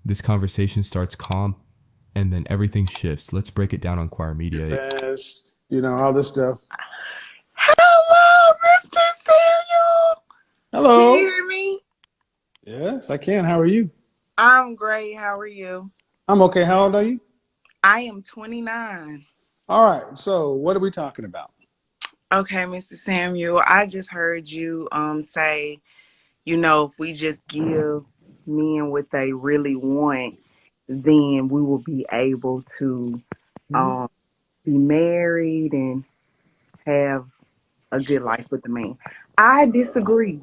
this conversation starts calm and then everything shifts. Let's break it down on Choir Media. Best, all this stuff. Hello, Mr. Samuel. Can you Hello. hear me? Yes, I can. How are you? I'm great. How are you? I'm okay. How old are you? I am 29. All right. So, what are we talking about? Okay, Mr. Samuel, I just heard you say, if we just give men what they really want, then we will be able to Mhm. um be married and have a good life with the man. I disagree.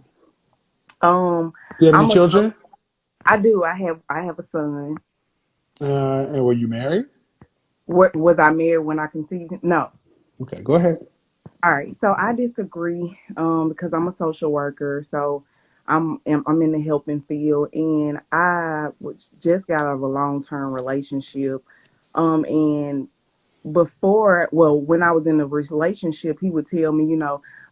Um Do you have any I'm a children? I do. I have a son. And were you married? What was I married when I conceived him? No. Okay, go ahead. All right. So I disagree because I'm a social worker. So I'm in the helping field, and I was just got out of a long term relationship. And before, well, when I was in a relationship, he would tell me,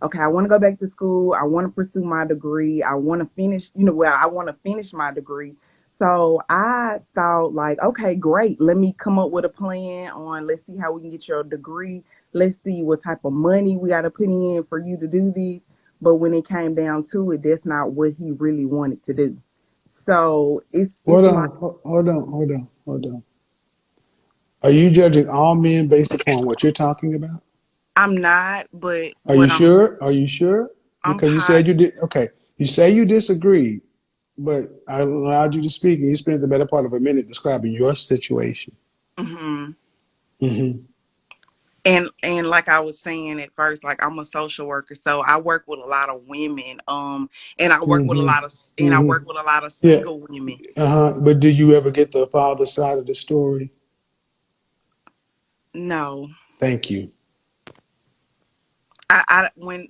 okay, I want to go back to school. I want to pursue my degree. I want to finish, I want to finish my degree. So I thought, like, okay, great. Let me come up with a plan on, let's see how we can get your degree. Let's see what type of money we got to put in for you to do this. But when it came down to it, that's not what he really wanted to do. So it's Hold like, on. Hold on. Are you judging all men based upon what you're talking about? I'm not, but Are you what sure? Are you sure? I'm Because you said you positive. did. Okay. You say you disagreed, but I allowed you to speak, and you spent the better part of a minute describing your situation. hmm Hmm. And like I was saying at first, like I'm a social worker, so I work with a lot of women, and Hmm. I Hmm. work with a lot of Yeah. single women. Uh-huh. But do you ever get the father side of the story? No, Thank you.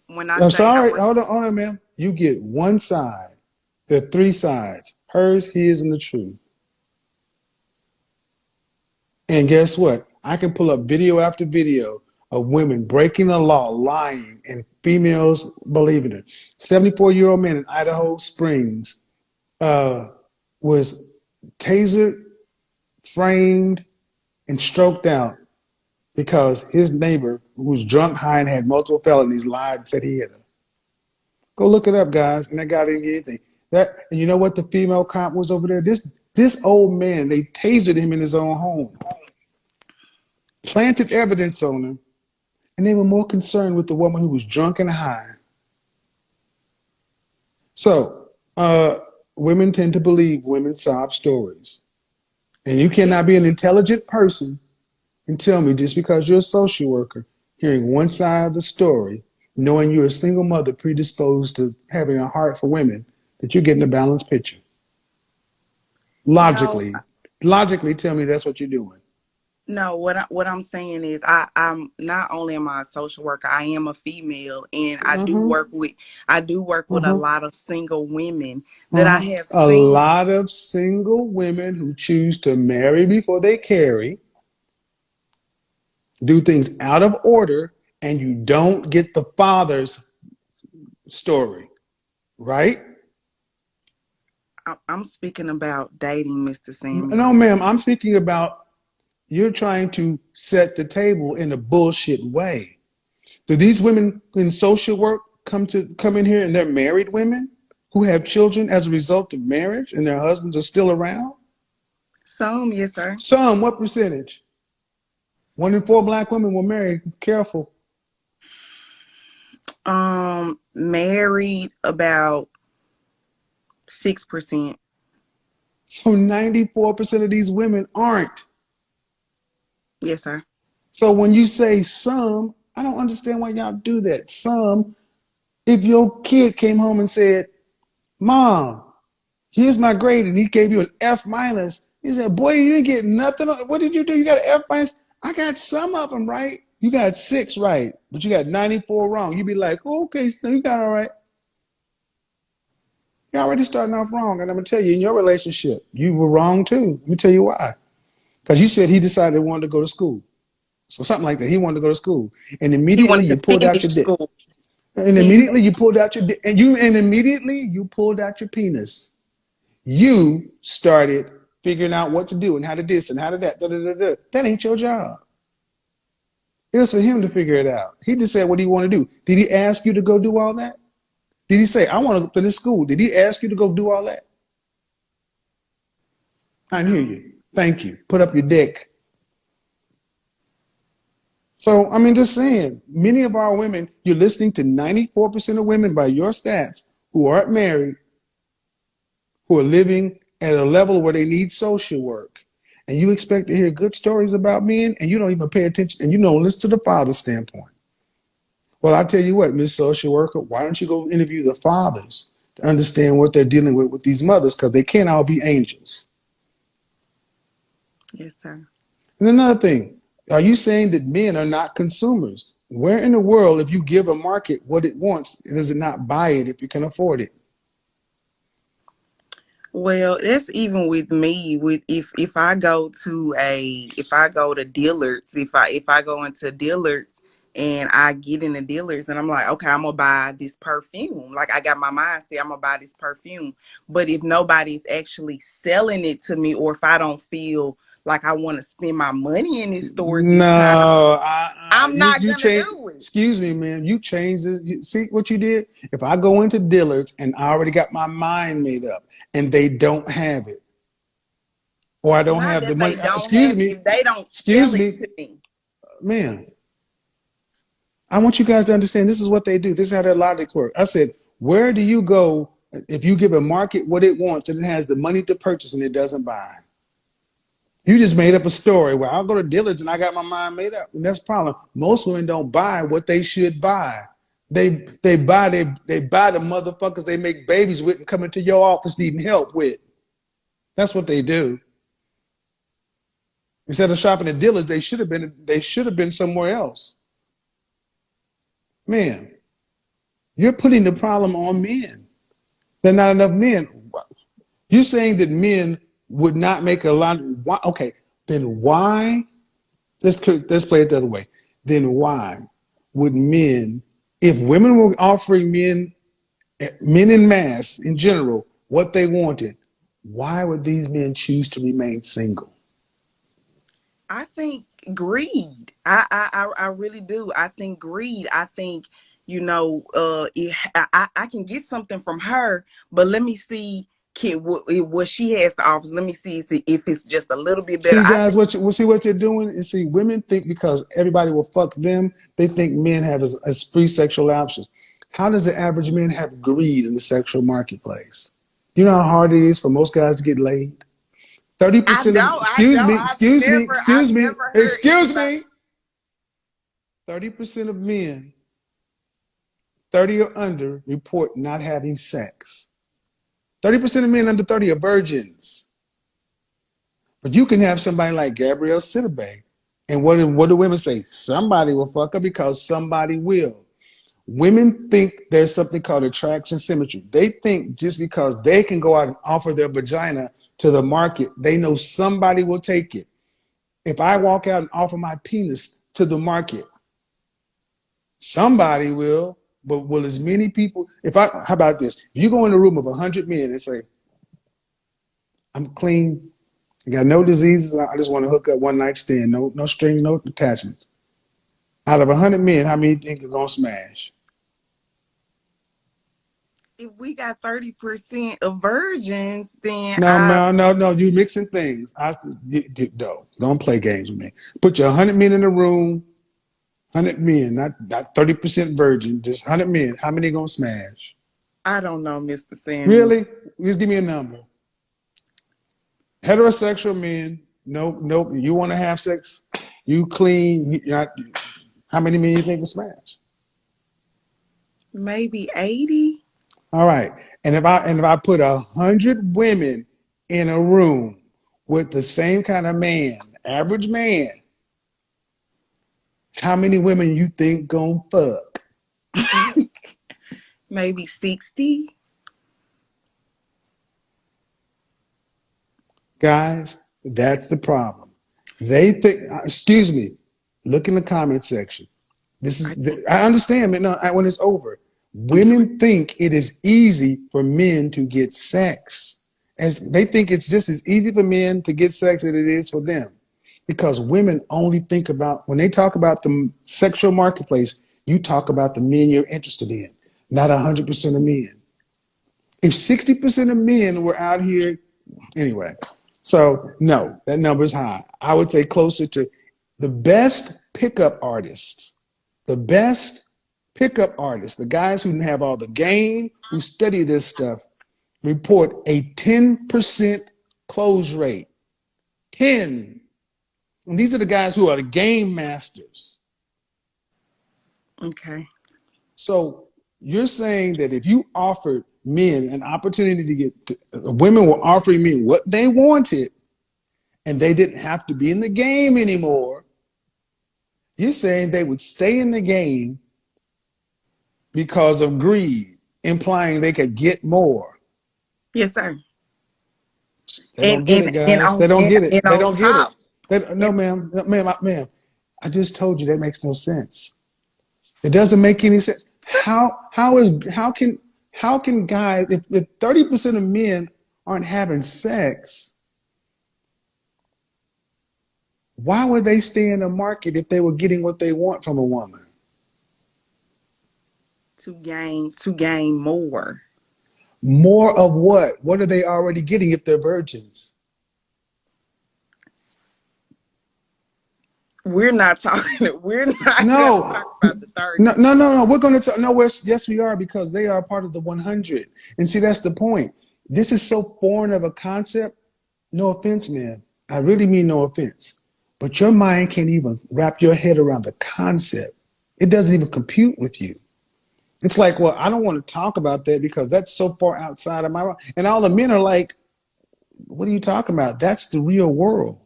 when I I'm say I sorry. work, Hold on, ma'am. You get one side. There are three sides: hers, his, and the truth. And guess what? I can pull up video after video of women breaking the law, lying, and females believing it. 74-year-old man in Idaho Springs uh, was tasered, framed, and stroked out because his neighbor, who was drunk, high, and had multiple felonies, lied and said he had them. Go look it up, guys. And that guy didn't get anything. And you know what? The female cop was over there. This old man, they tasered him in his own home, planted evidence on him, and they were more concerned with the woman who was drunk and high. So, women tend to believe women's sob stories. And you yeah, cannot be an intelligent person and tell me just because you're a social worker, hearing one side of the story, knowing you're a single mother predisposed to having a heart for women, that you're getting a balanced picture. no, Logically, tell me that's what you're doing. no. What I'm saying is, I'm not only am I a social worker, I am a female, and Uh-huh. I do work with a Uh-huh. lot of single women that I Uh-huh. have A seen. lot of single women who choose to marry before they carry, do things out of order, and you don't get the father's story, right? I'm speaking about dating, Mr. No, Samuel. ma'am, I'm speaking about you're trying to set the table in a bullshit way. Do these women in social work come in here and they're married women who have children as a result of marriage and their husbands are still around? Some, yes, sir. Some, what percentage? One in four black women were married. Careful. Married about 6%. So 94% of these women aren't. Yes, sir. So when you say some, I don't understand why y'all do that. Some, if your kid came home and said, Mom, here's my grade, and he gave you an F minus, you said, Boy, you didn't get nothing. What did you do? You got an F minus? I got some of them right. You got six right, but you got 94 wrong. You'd be like, oh, okay, so you got all right. You're already starting off wrong. And I'm going to tell you, in your relationship, you were wrong too. Let me tell you why. Because you said he decided he wanted to go to school. So something like that. He wanted to go to school. And He immediately wanted you to pulled out finish your dick. school. And He immediately you pulled out your and immediately you pulled out your penis. You started figuring out what to do and how to this and how to that. Da, da, da, da. That ain't your job. It was for him to figure it out. He just said what he wanted to do. Did he ask you to go do all that? Did he say, I want to finish school? Did he ask you to go do all that? I hear you. Thank you. Put up your dick. So, I mean, just saying, many of our women, you're listening to 94% of women by your stats who aren't married, who are living at a level where they need social work. And you expect to hear good stories about men, and you don't even pay attention, and you don't listen to the father's standpoint. Well, I tell you what, Miss Social Worker, why don't you go interview the fathers to understand what they're dealing with these mothers, because they can't all be angels. Yes, sir. And another thing, are you saying that men are not consumers? Where in the world, if you give a market what it wants, does it not buy it if you can afford it? Well, that's even with me. With if I go to Dillard's, if I go into Dillard's and I get in the Dillard's and I'm like, okay, I'm gonna buy this perfume. Like I got my mind set, I'm gonna buy this perfume. But if nobody's actually selling it to me, or if I don't feel like I want to spend my money in this store at this time, No, I'm not you gonna change. do it. Excuse me, man. You changed it. See what you did? If I go into Dillard's and I already got my mind made up and they don't have it, or I It's don't not have the that they money, don't excuse have it, me, if they don't sell excuse it me, to me. man. I want you guys to understand this is what they do. This is how their logic works. I said, where do you go if you give a market what it wants and it has the money to purchase and it doesn't buy? You just made up a story where I'll go to Dillard's and I got my mind made up. And that's the problem. Most women don't buy what they should buy. They buy the motherfuckers they make babies with and come into your office needing help with. That's what they do. Instead of shopping at Dillard's, they should have been somewhere else. Man, you're putting the problem on men. There are not enough men. You're saying that men would not make a lot. Why? Okay, then why? Let's play it the other way. Then why would men, if women were offering men in mass in general, what they wanted, why would these men choose to remain single? I think greed. I really do. I think greed. I think, I can get something from her, but let me see what she has to offer. Let me see if it's just a little bit better. See, I guys, think see what you're doing is, see, women think because everybody will fuck them, they think men have as free sexual options. How does the average man have greed in the sexual marketplace? You know how hard it is for most guys to get laid? 30% of, I don't. I've never heard excuse anybody. me, 30% of men, 30 or under, report not having sex. 30% of men under 30 are virgins. But you can have somebody like Gabrielle Sidibe. And what do women say? Somebody will fuck her because somebody will. Women think there's something called attraction symmetry. They think just because they can go out and offer their vagina to the market, they know somebody will take it. If I walk out and offer my penis to the market, somebody will, but will as many people, how about this? If you go in a room of 100 men and say, I'm clean, I got no diseases, I just want to hook up one night stand, no string, no attachments. Out of 100 men, how many think are going to smash? If we got 30% of virgins, then No, you mixing things. No, don't play games with me. Put your 100 men in a room, 100 men, not 30% virgin, just 100 men. How many going to smash? I don't know, Mr. Samuel. Really? Just give me a number. Heterosexual men, no, you want to have sex, you clean, how many men you think will smash? Maybe 80. All right. And if I put 100 women in a room with the same kind of man, average man, how many women you think gonna fuck? Maybe 60. Guys, that's the problem. They think, excuse me, look in the comment section. I understand, man. No, when it's over, women think it is easy for men to get sex. as they think it's just as easy for men to get sex as it is for them. Because women only think about, when they talk about the sexual marketplace, you talk about the men you're interested in, not 100% of men. If 60% of men were out here, anyway, so no, that number is high. I would say closer to the best pickup artists, the best pickup artists, the guys who have all the game, who study this stuff, report a 10% close rate. 10. And these are the guys who are the game masters. Okay. So you're saying that if you offered men an opportunity to women were offering men what they wanted, and they didn't have to be in the game anymore, you're saying they would stay in the game because of greed, implying they could get more. Yes, sir. They don't get it, guys. They don't get it. They don't get it. No, ma'am. Ma'am. I just told you that makes no sense. It doesn't make any sense. How can guys, if 30% of men aren't having sex, why would they stay in the market if they were getting what they want from a woman? To gain more. More of what? What are they already getting if they're virgins? We're not talking. We're not No. going to talk about the 30. No. We're going to talk. No, yes, we are, because they are part of the 100. And see, that's the point. This is so foreign of a concept. No offense, man. I really mean no offense. But your mind can't even wrap your head around the concept. It doesn't even compute with you. It's like, well, I don't want to talk about that because that's so far outside of my. And all the men are like, what are you talking about? That's the real world.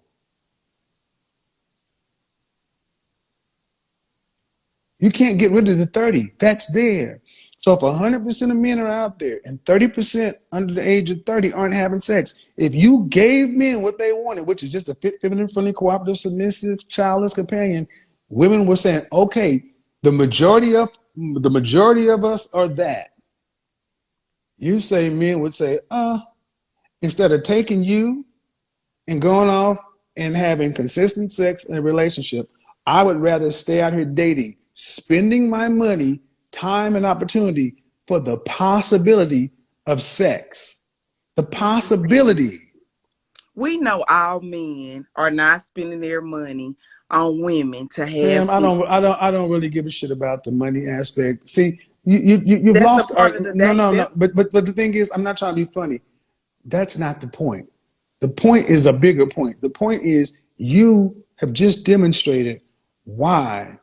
You can't get rid of the 30. That's there. So if 100% of men are out there and 30% under the age of 30 aren't having sex, if you gave men what they wanted, which is just a fit, feminine, friendly, cooperative, submissive, childless companion, women were saying, okay, the majority of us are that. You say men would say, instead of taking you and going off and having consistent sex in a relationship, I would rather stay out here dating, spending my money, time, and opportunity for the possibility of sex. The possibility. We know all men are not spending their money on women to have Ma'am, sex. I don't really give a shit about the money aspect. See, you've That's lost. a part of the day. No. But the thing is, I'm not trying to be funny. That's not the point. The point is a bigger point. The point is you have just demonstrated why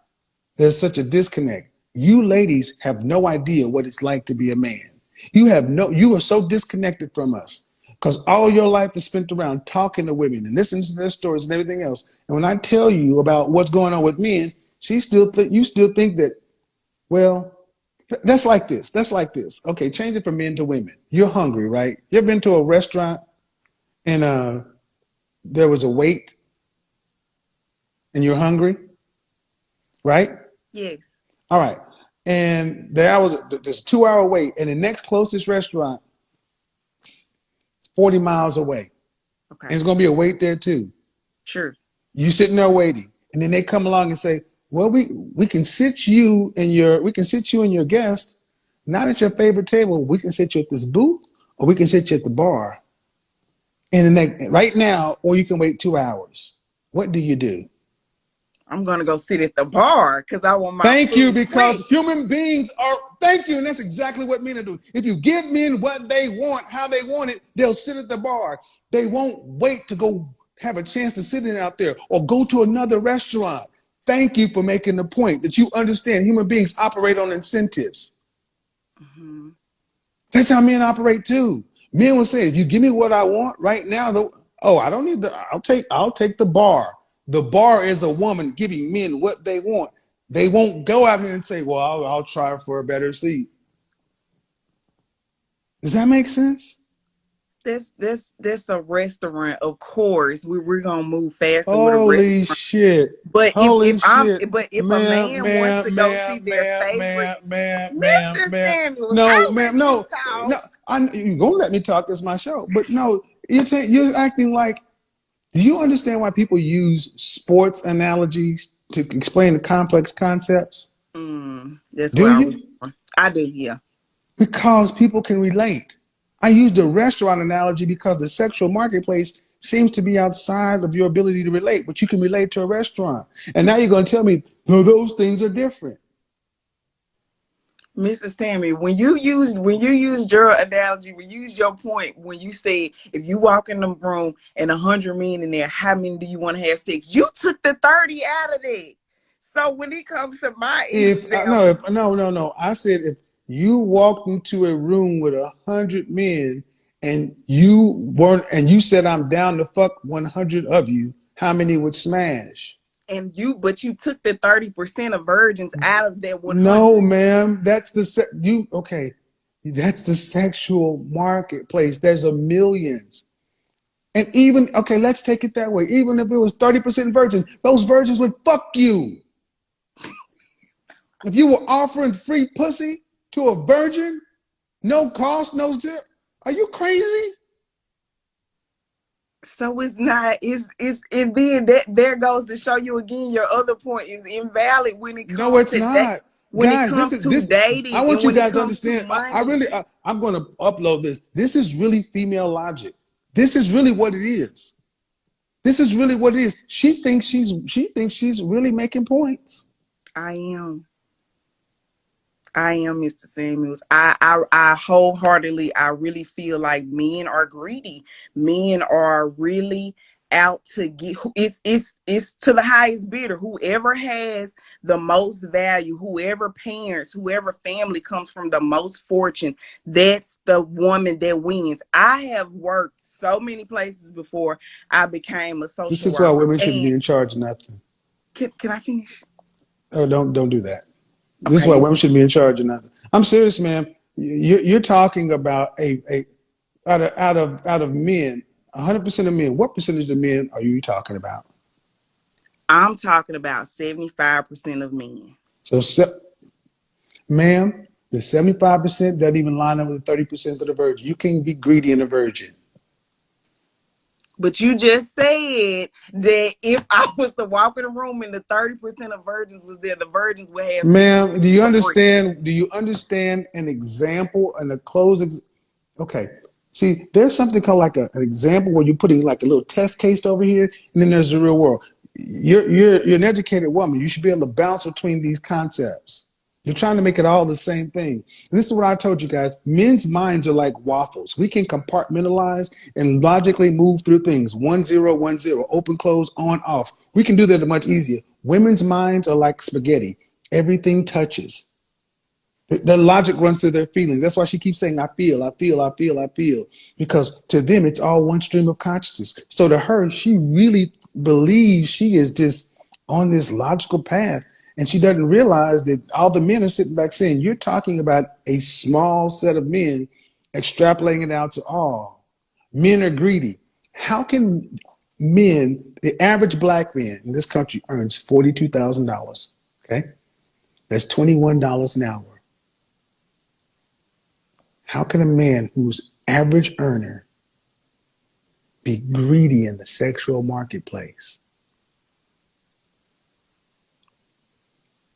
there's such a disconnect. You ladies have no idea what it's like to be a man. You are so disconnected from us because all your life is spent around talking to women and listening to their stories and everything else. And when I tell you about what's going on with men, you still think that, well, that's like this. That's like this. Okay, change it from men to women. You're hungry, right? You ever been to a restaurant and there was a wait and you're hungry, right? Yes. All right. And there's a 2-hour wait, and the next closest restaurant is 40 miles away. Okay. And it's going to be a wait there too. Sure. You sitting there waiting, and then they come along and say, well, we can sit you and your guest not at your favorite table. We can sit you at this booth, or we can sit you at the bar. And then right now, or you can wait 2 hours. What do you do? I'm going to go sit at the bar because I want my Thank you, food because quick. human beings are, thank you, and that's exactly what men are doing. If you give men what they want, how they want it, they'll sit at the bar. They won't wait to go have a chance to sit in out there or go to another restaurant. Thank you for making the point that you understand human beings operate on incentives. Mm-hmm. That's how men operate too. Men will say, if you give me what I want right now, I don't need I'll take the bar. The bar is a woman giving men what they want. They won't go out here and say, well, I'll try for a better seat. Does that make sense? That's a restaurant, of course. We're gonna move faster with a Holy restaurant. shit. But Holy shit. if a man wants to go see their favorite, Mr. Samuels, No, I ma'am, let you no. talk. You're gonna let me talk. That's my show. But no, you're acting like. Do you understand why people use sports analogies to explain the complex concepts? That's Do where I was you? going. I do, yeah. Because people can relate. I used a restaurant analogy because the sexual marketplace seems to be outside of your ability to relate, but you can relate to a restaurant. And now you're going to tell me, no, those things are different. Mrs. Tammy, when you used your analogy, when you used your point, when you said if you walk in the room and 100 men in there, how many do you want to have sex? You took the 30 out of it. So when it comes to my example, No. I said if you walked into a room with 100 men and you said I'm down to fuck 100 of you, how many would smash? but you took the 30% of virgins out of that No, 100. ma'am. Okay. That's the sexual marketplace. There's a millions. And even okay, let's take it that way. Even if it was 30% virgins, those virgins would fuck you. If you were offering free pussy to a virgin, no cost, no zip, are you crazy? So it's not, and then that there goes to show you again your other point is invalid when it No, comes it's to that, not. when it Guys, comes to I dating want and you when it guys to comes to understand. money. I'm going to upload this. This is really female logic. This is really what it is. This is really what it is. She thinks she's really making points. I am. I am Mr. Samuels. I wholeheartedly, I really feel like men are greedy. Men are really out to get. It's to the highest bidder. Whoever has the most value, whoever parents, whoever family comes from the most fortune, that's the woman that wins. I have worked so many places before I became a This social is why worker. women shouldn't be And in charge of nothing. can I finish? Oh, don't do that. This is Okay, why yes, women shouldn't be in charge of nothing. I'm serious, man. You're talking about a out of men, 100% of men. What percentage of men are you talking about? I'm talking about 75% of men. So, ma'am, the 75% doesn't even line up with the 30% of the virgin. You can't be greedy in a virgin. But you just said that if I was to walk in a room and the 30% of virgins was there, the virgins would have sex with Ma'am, do me you for free. understand? Do you understand an example and a closed? Okay. See, there's something called like an example where you're putting like a little test case over here, and then there's the real world. You're an educated woman. You should be able to bounce between these concepts. You're trying to make it all the same thing. And this is what I told you guys. Men's minds are like waffles. We can compartmentalize and logically move through things. 1 0 1 0, open, close, on, off. We can do that much easier. Women's minds are like spaghetti. Everything touches. The logic runs through their feelings. That's why she keeps saying, I feel, I feel, I feel, I feel. Because to them, it's all one stream of consciousness. So to her, she really believes she is just on this logical path. And she doesn't realize that all the men are sitting back saying, you're talking about a small set of men extrapolating it out to all. Men are greedy. How can the average black man in this country earns $42,000? Okay. That's $21 an hour. How can a man who's average earner be greedy in the sexual marketplace?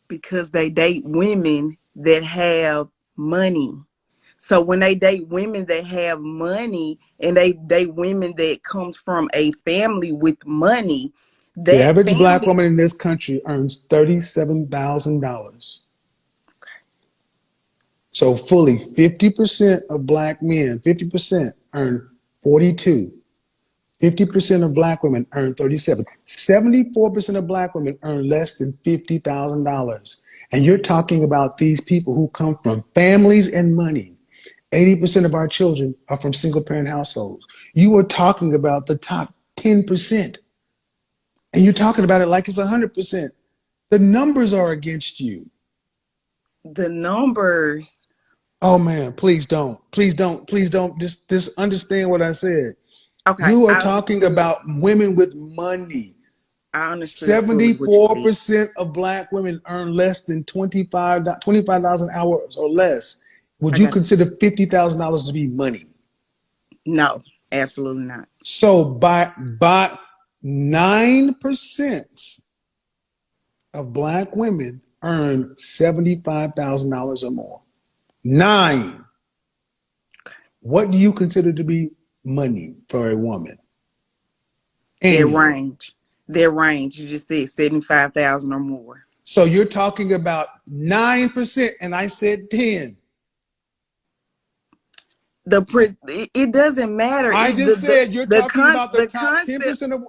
Because they date women that have money. So when they date women that have money and they date women that comes from a family with money, The that average black family, woman in this country earns $37,000. So fully 50% of black men, 50% earn 42. 50% of black women earn 37. 74% of black women earn less than $50,000. And you're talking about these people who come from families and money. 80% of our children are from single parent households. You are talking about the top 10%. And you're talking about it like it's 100%. The numbers are against you. the numbers. Oh man, please don't. Please don't. Please don't. Just understand what I said. Okay, You are I talking understood. about women with money. I understood fully what you said. 74% of black women earn less than 25,000 hours or less. Would I you got consider $50,000 to be money? no, absolutely not. So by 9% of black women earn $75,000 or more. 9. What do you consider to be money for a woman Their annually? range. Their range. You just said 75,000 or more. So you're talking about 9%, and I said 10. It doesn't matter. I just said you're talking about the The top concept. 10% of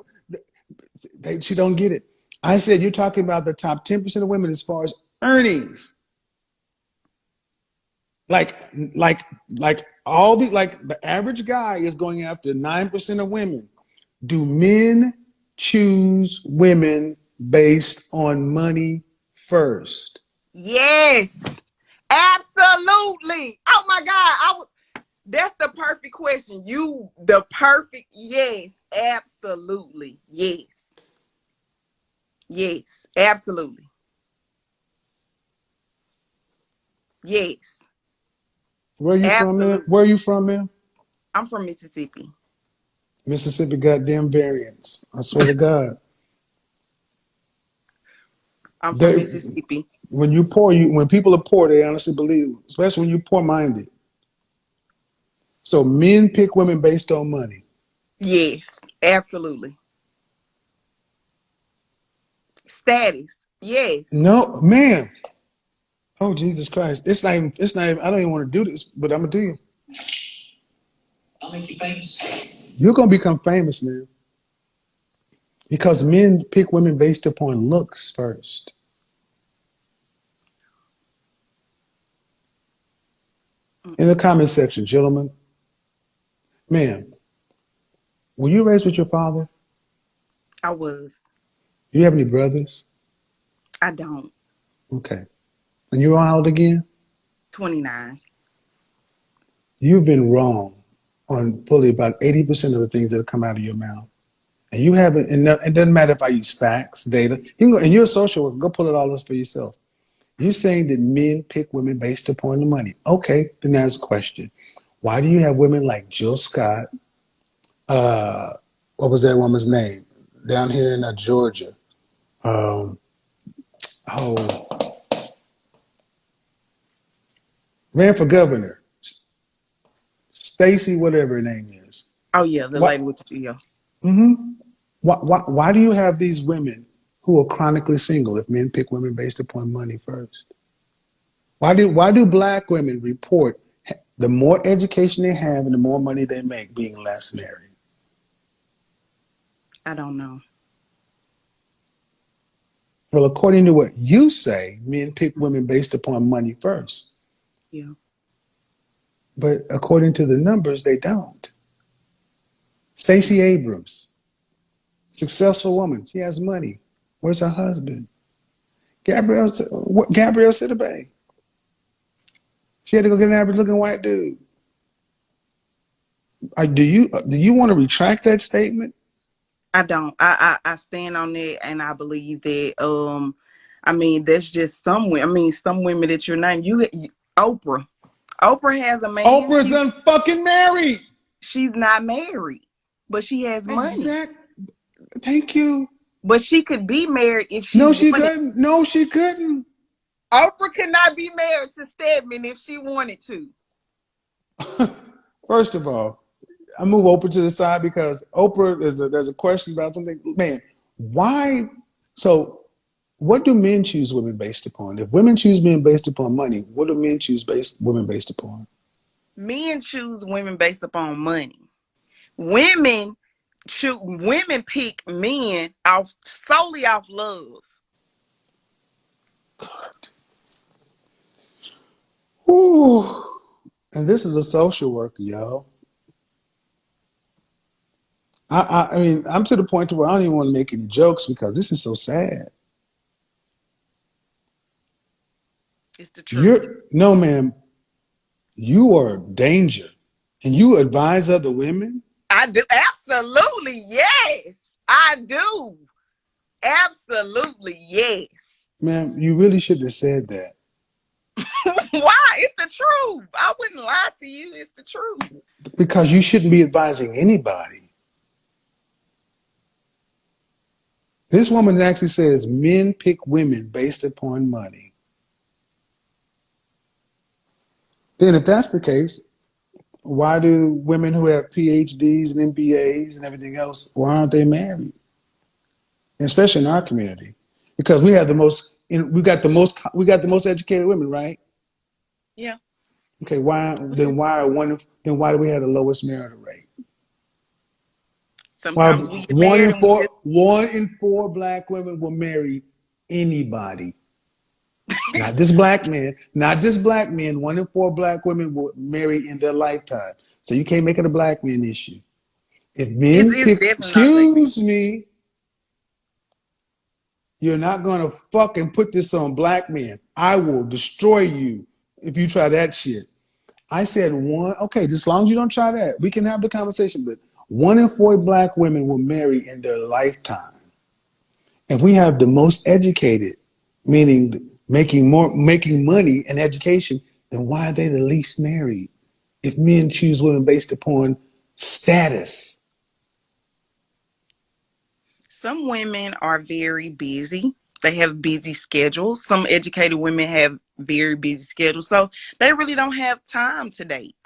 she don't get it. I said you're talking about the top 10% of women as far as earnings. Like like all the like the average guy is going after 9% of women. Do men choose women based on money first? Yes, absolutely. Oh my God, that's the perfect question. The perfect yes, absolutely, yes, absolutely, yes, Where are you from, man? absolutely. Where are you from, man? I'm from Mississippi. Mississippi goddamn variants. I swear to God. I'm from They Mississippi. when people are poor, they honestly believe, especially when you're poor minded. So men pick women based on money. Yes, absolutely. Status. Yes. No, man. Oh Jesus Christ. It's not even I don't even want to do this, but I'm gonna do you. I'll make you famous. You're gonna become famous, man. Because men pick women based upon looks first. In the comment section, gentlemen, ma'am, were you raised with your father? I was. Do you have any brothers? I don't. Okay. And you're how old again? 29. You've been wrong on fully about 80% of the things that have come out of your mouth. And you haven't, and it doesn't matter if I use facts, data. You can go, and you're a social worker, go pull it all this for yourself. You're saying that men pick women based upon the money. Okay, then that's a question. Why do you have women like Jill Scott? Uh, what was that woman's name? Down here in Georgia. Um, oh, ran for governor. Stacy, whatever her name is. Oh yeah, the lady What? with the yeah. Mm-hmm. Why do you have these women who are chronically single if men pick women based upon money first? Why do black women report the more education they have and the more money they make being less married? I don't know. Well, according to what you say, men pick women based upon money first. Yeah. But according to the numbers, they don't. Stacey Abrams, successful woman. She has money. Where's her husband? Gabrielle Sidibe. She had to go get an average-looking white dude. Do you want to retract that statement? I don't. I stand on that, and I believe that. I mean, that's just some women. I mean, some women that you're naming. Oprah. Oprah has a man. Oprah's unfucking married. She's not married, but she has money. Exact. Thank you. But she could be married if she No, she wanted. couldn't. No, she couldn't. Oprah could not be married to Stedman if she wanted to. First of all, I move Oprah to the side because Oprah there's a question about something. Man, why? So, what do men choose women based upon? If women choose men based upon money, what do men choose women based upon? Men choose women based upon money. Women pick men off solely off love. Ooh. And this is a social worker, y'all. I mean, I'm to the point to where I don't even want to make any jokes because this is so sad. It's the truth. No, ma'am, you are danger, and you advise other women. I do. Absolutely. Yes. I do. Absolutely. Yes. Ma'am, you really shouldn't have said that. Why? It's the truth. I wouldn't lie to you. It's the truth. Because you shouldn't be advising anybody. This woman actually says men pick women based upon money. Then if that's the case, why do women who have PhDs and MBAs and everything else, why aren't they married? Especially in our community. Because we have the most, we got the most educated women, right? Yeah. Okay, why do we have the lowest marital rate? Well, Sometimes we get married and we just one in four black women will marry anybody. Not just black men, not just black men. One in four black women will marry in their lifetime. So you can't make it a black man issue. If men it's pick, definitely not a black man. excuse me, you're not gonna fucking put this on black men. I will destroy you if you try that shit. I said one, okay, just as long as you don't try that, we can have the conversation, but one in four black women will marry in their lifetime. If we have the most educated, meaning making money and education, then why are they the least married? If men choose women based upon status. Some women are very busy. They have busy schedules. Some educated women have very busy schedules. So they really don't have time to date.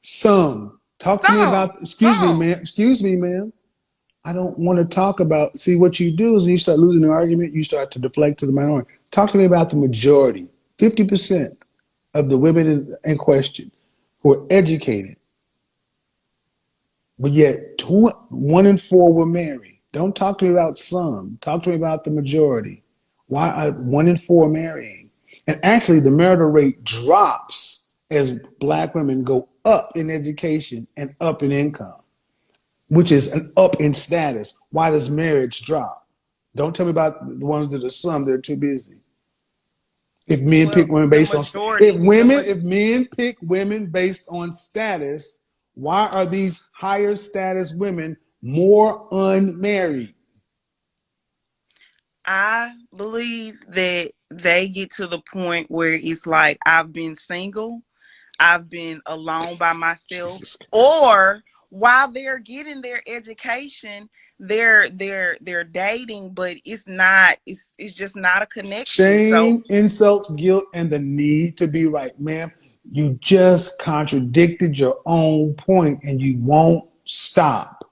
Some. Talk to me Some. about, Some. excuse me, ma'am. I don't want to talk about, see what you do is when you start losing an argument, you start to deflect to the minority. Talk to me about the majority, 50% of the women in question who are educated, but yet one in four were married. Don't talk to me about some. Talk to me about the majority. Why are one in four marrying? And actually, the marital rate drops as black women go up in education and up in income, which is an up in status. Why does marriage drop? Don't tell me about the ones that are some that are too busy. If men Well, pick women the based on majority, if men pick women based on status, why are these higher status women more unmarried? I believe that they get to the point where it's like I've been single, I've been alone by myself, Jesus Christ. or while they're getting their education, they're dating, but it's just not a connection. So Shame, insults, guilt, and the need to be right. Ma'am, you just contradicted your own point and you won't stop.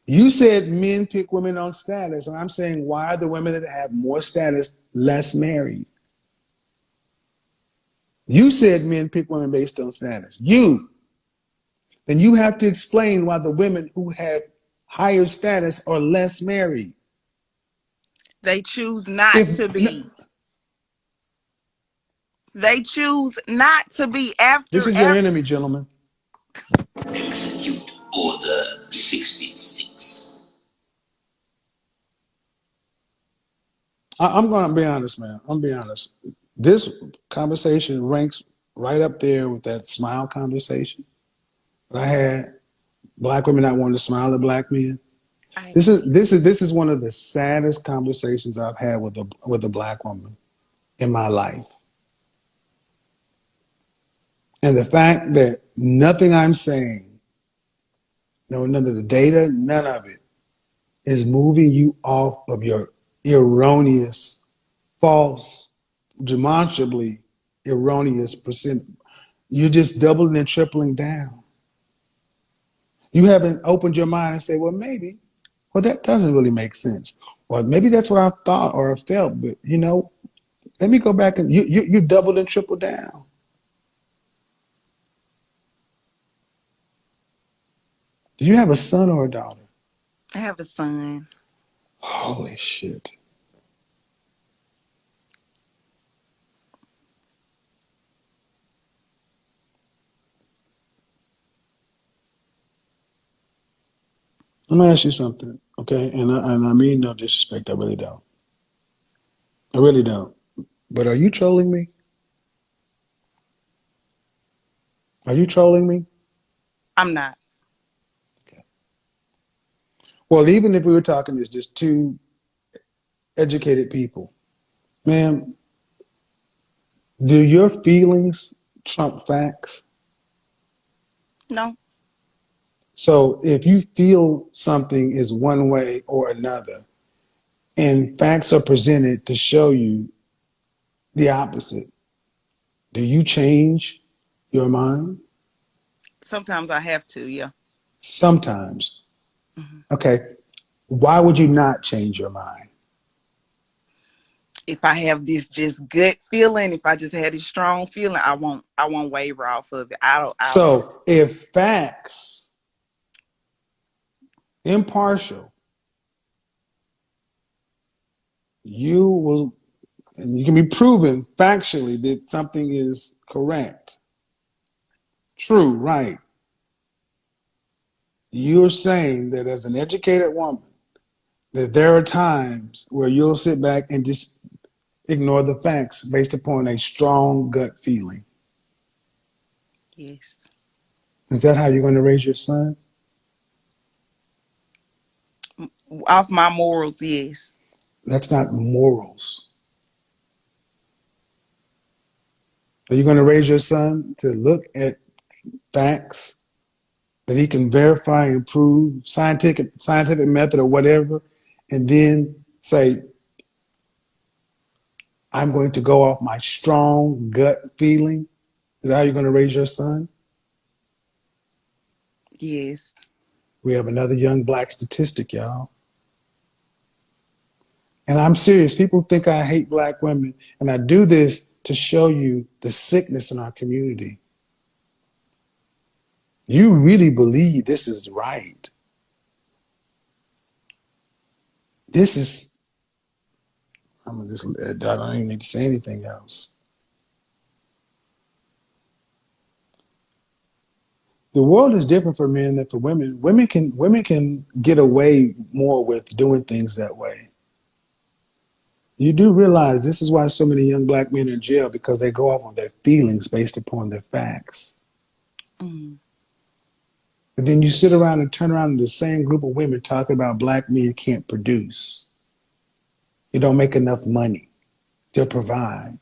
You said men pick women on status, and I'm saying why are the women that have more status less married? You said men pick women based on status. Then you have to explain why the women who have higher status are less married. they choose not If to no, be. They choose not to be this after is your after enemy, gentlemen. Execute Order 66. I'm going to be honest, man. I'm going to be honest. This conversation ranks right up there with that smile conversation that I had. Black women not wanting to smile at black men. I This is one of the saddest conversations I've had with a black woman in my life. And the fact that nothing I'm saying, no, none of the data, none of it is moving you off of your erroneous, false, demonstrably erroneous percent. You're just doubling and tripling down. You haven't opened your mind and say, well, maybe, well, that doesn't really make sense. Or maybe that's what I thought or I felt, but let me go back and you doubled and tripled down. Do you have a son or a daughter? have a son. Holy shit. Let me ask you something, okay? And I mean no disrespect. I really don't. I really don't. But are you trolling me? Are you trolling me? I'm not. Okay. Well, even if we were talking as just two educated people, ma'am, Do your feelings trump facts? No. So if you feel something is one way or another, and facts are presented to show you the opposite, do you change your mind? Sometimes I have to, yeah. Sometimes. Hmm. Okay. Why would you not change your mind? If I have this just gut feeling, if I just had this strong feeling, I won't waver off of it. I'll So just if facts, impartial, you will, and you can be proven factually that something is correct, true, right. You're saying that as an educated woman, that there are times where you'll sit back and just ignore the facts based upon a strong gut feeling. yes. Is that how you're going to raise your son? Off my morals, yes. That's not morals. Are you going to raise your son to look at facts that he can verify and prove, scientific method or whatever, and then say, I'm going to go off my strong gut feeling? Is that how you're going to raise your son? Yes. We have another young black statistic, y'all. And I'm serious. People think I hate black women, and I do this to show you the sickness in our community. You really believe this is right. This is, I'm gonna just, I don't even need to say anything else. The world is different for men than for women. Women can get away more with doing things that way. You do realize this is why so many young black men are in jail, because they go off on their feelings based upon their facts. Mm. But then you sit around and turn around to the same group of women talking about black men can't produce. You don't make enough money to provide.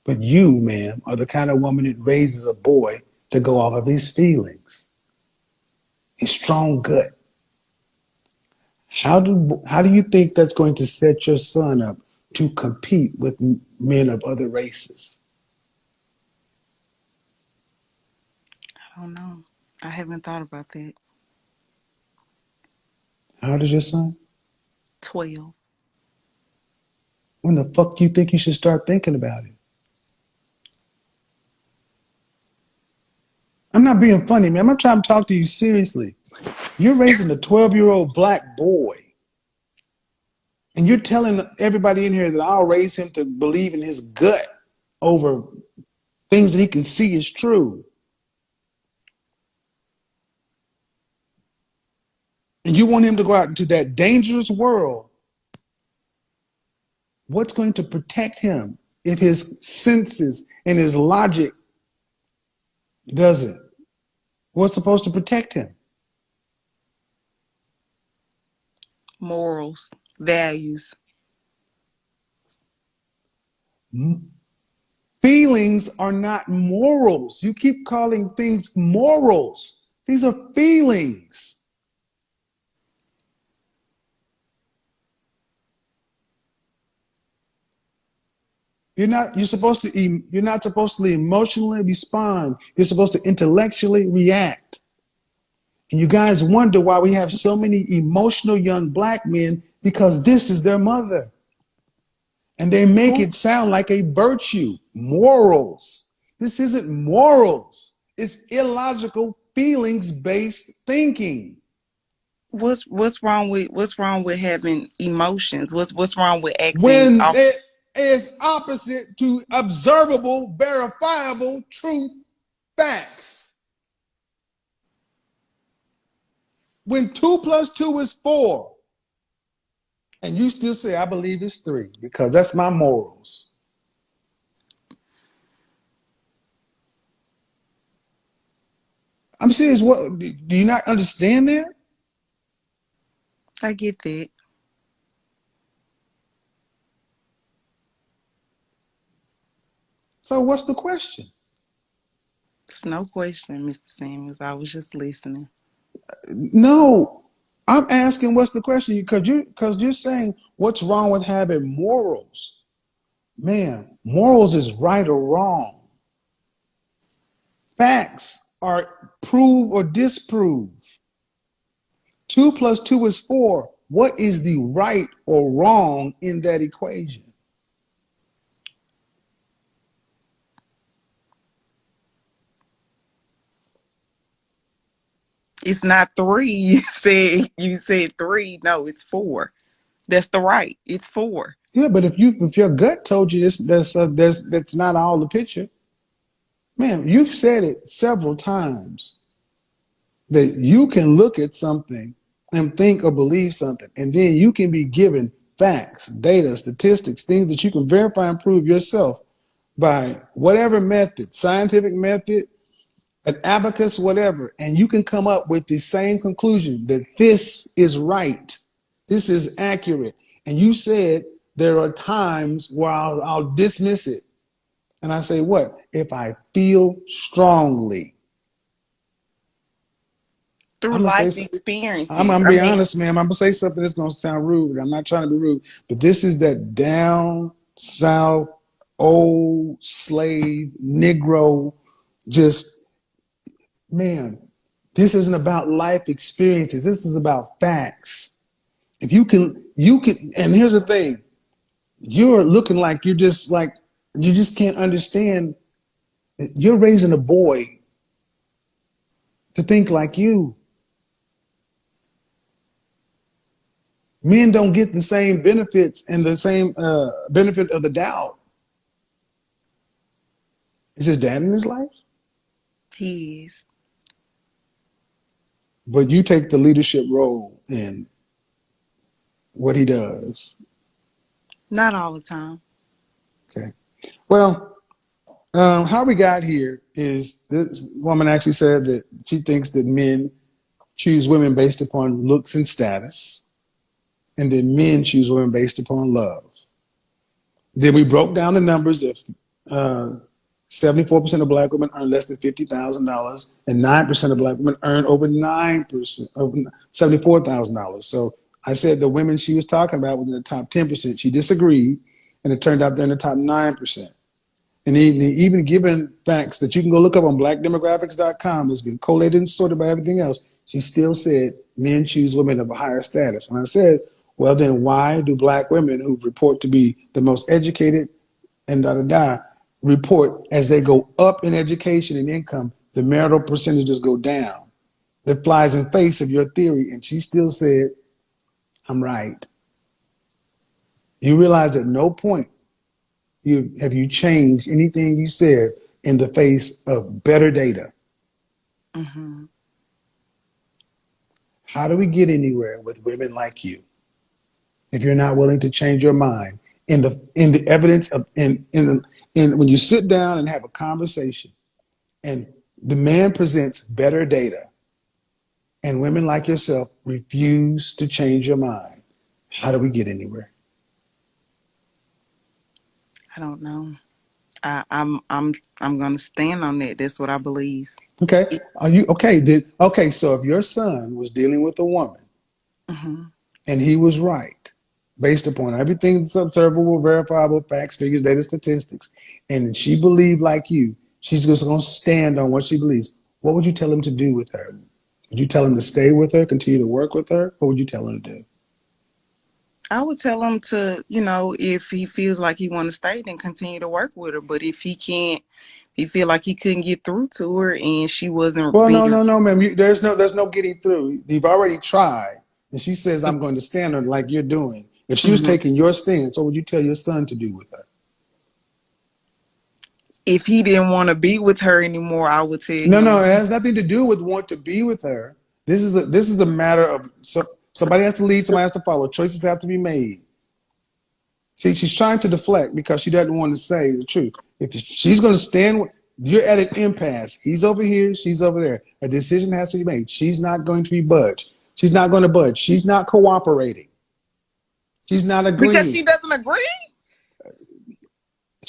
But you, ma'am, are the kind of woman that raises a boy to go off of his feelings, his strong gut. How do you think that's going to set your son up to compete with men of other races? I don't know. I haven't thought about that. How old is your son? 12. When the fuck do you think you should start thinking about it? I'm not being funny, man. I'm not trying to talk to you seriously. You're raising a 12-year-old black boy, and you're telling everybody in here that I'll raise him to believe in his gut over things that he can see is true. And you want him to go out into that dangerous world. What's going to protect him if his senses and his logic doesn't? What's supposed to protect him? Morals, values. Feelings are not morals. You keep calling things morals. These are feelings. You're not supposed to emotionally respond. You're supposed to intellectually react. And you guys wonder why we have so many emotional young black men, because this is their mother. And they make Who it sound like a virtue, morals. This isn't morals. It's illogical feelings based thinking. what's wrong with having emotions? What's wrong with acting When off it is opposite to observable, verifiable truth facts. When 2 plus 2 is 4, and you still say, I believe it's 3, because that's my morals. I'm serious. What do you not understand that? I get that. So what's the question? It's no question, Mr. Samuels. I was just listening. No, I'm asking what's the question because you're saying what's wrong with having morals. Man, morals is right or wrong. Facts are prove or disprove. 2 plus 2 is 4. What is the right or wrong in that equation? It's not 3. You said 3. No, it's 4. That's the right. It's 4. Yeah, but if your gut told you this, that's not all the picture. Man, you've said it several times that you can look at something and think or believe something, and then you can be given facts, data, statistics, things that you can verify and prove yourself by whatever method, scientific method, an abacus, whatever, and you can come up with the same conclusion that this is right, this is accurate. And you said there are times where I'll dismiss it. And I say, what? If I feel strongly. Through I'm gonna say life something. I'm experiences. gonna I be mean, honest, man. I'm gonna say something that's gonna sound rude. I'm not trying to be rude, but this is that down south, old slave Negro, just man. This isn't about life experiences. This is about facts. If you can. And here's the thing: you're looking like you just can't understand. You're raising a boy to think like you. Men don't get the same benefits and the same benefit of the doubt. Is his dad in his life? he is. But you take the leadership role in what he does. Not all the time. Okay. Well, how we got here is this woman actually said that she thinks that men choose women based upon looks and status, and that men choose women based upon love. Then we broke down the numbers of 74% of black women earn less than $50,000, and 9% of black women earn over 9%, over $74,000. So I said the women she was talking about was in the top 10%. She disagreed, and it turned out they're in the top 9%. And even given facts that you can go look up on blackdemographics.com, that's been collated and sorted by everything else, she still said men choose women of a higher status. And I said, well, then why do black women who report to be the most educated and report as they go up in education and income, the marital percentages go down? That flies in face of your theory. And she still said, I'm right. You realize at no point have you changed anything you said in the face of better data. Mm-hmm. How do we get anywhere with women like you if you're not willing to change your mind in the evidence of in when you sit down and have a conversation and the man presents better data and women like yourself refuse to change your mind? How do we get anywhere? I don't know. I'm gonna stand on that. That's what I believe. Okay, It, are you okay? Okay, so if your son was dealing with a woman mm-hmm. and he was right based upon everything that's observable, verifiable, facts, figures, data, statistics, and she believed like you, she's just going to stand on what she believes. What would you tell him to do with her? Would you tell him to stay with her, continue to work with her? What would you tell him to do? I would tell him to, if he feels like he want to stay, then continue to work with her. But if he can't, he feel like he couldn't get through to her and she wasn't Well, being. no, ma'am. There's no getting through. You've already tried, and she says, "I'm going to stand on it like you're doing." If she was Mhm. taking your stance, what would you tell your son to do with her? If he didn't want to be with her anymore, I would tell No, him. it has nothing to do with want to be with her. This is a matter of somebody has to lead, somebody has to follow. Choices have to be made. See, she's trying to deflect because she doesn't want to say the truth. If she's going to stand, you're at an impasse. He's over here, she's over there. A decision has to be made. She's not going to be budged. She's not going to budge. She's not cooperating. She's not Because she agreeing. doesn't agree.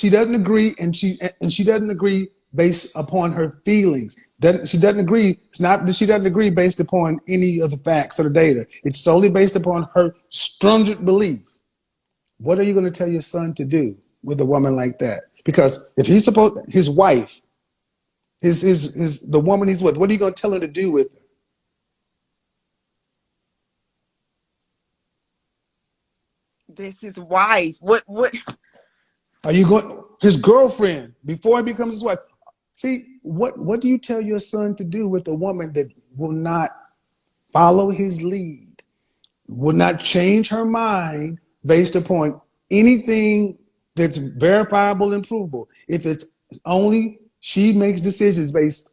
she doesn't agree, and she doesn't agree based upon her feelings. She doesn't agree. It's not that she doesn't agree based upon any of the facts or the data. It's solely based upon her stringent belief. What are you going to tell your son to do with a woman like that? Because if he's supposed, his wife, the woman he's with, what are you going to tell her to do with her? That's his wife. What? Are you going, his girlfriend, before he becomes his wife? See, what do you tell your son to do with a woman that will not follow his lead, will not change her mind based upon anything that's verifiable and provable? If it's only she makes decisions based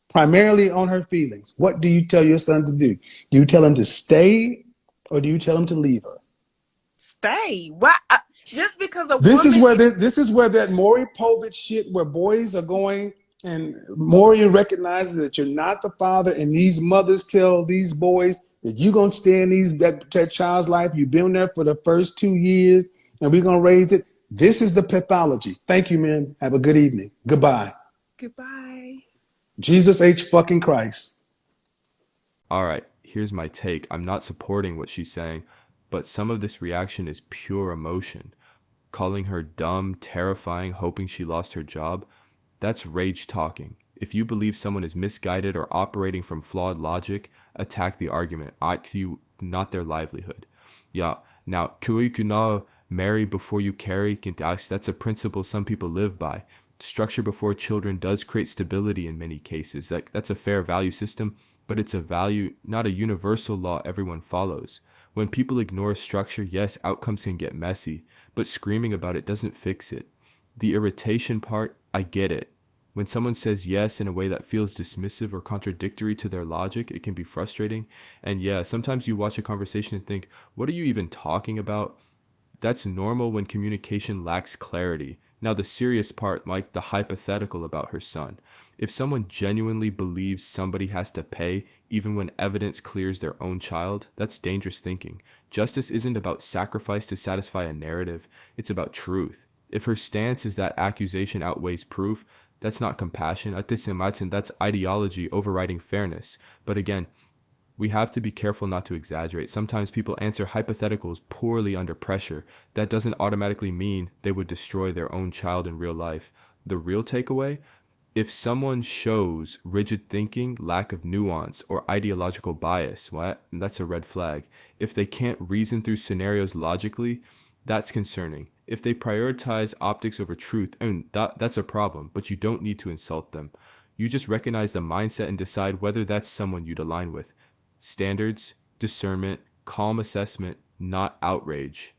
primarily on her feelings, what do you tell your son to do? Do you tell him to stay, or do you tell him to leave her? Stay. Why? Just because a This is woman where this is where that Maury Povich shit, where boys are going, and Maury recognizes that you're not the father, and these mothers tell these boys that you're gonna stay in that child's life. You've been there for the first 2 years, and we're gonna raise it. This is the pathology. Thank you, man. Have a good evening. Goodbye. Goodbye. Jesus H. fucking Christ. All right, here's my take. I'm not supporting what she's saying, but some of this reaction is pure emotion. Calling her dumb, terrifying, hoping she lost her job, that's rage talking. If you believe someone is misguided or operating from flawed logic, attack the argument, not their livelihood. Yeah, now, marry before you carry, that's a principle some people live by. Structure before children does create stability in many cases. That's a fair value system, but it's a value, not a universal law everyone follows. When people ignore structure, yes, outcomes can get messy, but screaming about it doesn't fix it. The irritation part, I get it. When someone says yes in a way that feels dismissive or contradictory to their logic, it can be frustrating. And yeah, sometimes you watch a conversation and think, what are you even talking about? That's normal when communication lacks clarity. Now the serious part, like the hypothetical about her son. If someone genuinely believes somebody has to pay, even when evidence clears their own child, that's dangerous thinking. Justice isn't about sacrifice to satisfy a narrative, it's about truth. If her stance is that accusation outweighs proof, that's not compassion. That's ideology overriding fairness. But again, we have to be careful not to exaggerate. Sometimes people answer hypotheticals poorly under pressure. That doesn't automatically mean they would destroy their own child in real life. The real takeaway? If someone shows rigid thinking, lack of nuance, or ideological bias, that's a red flag. If they can't reason through scenarios logically, that's concerning. If they prioritize optics over truth, that's a problem, but you don't need to insult them. You just recognize the mindset and decide whether that's someone you'd align with. Standards, discernment, calm assessment, not outrage.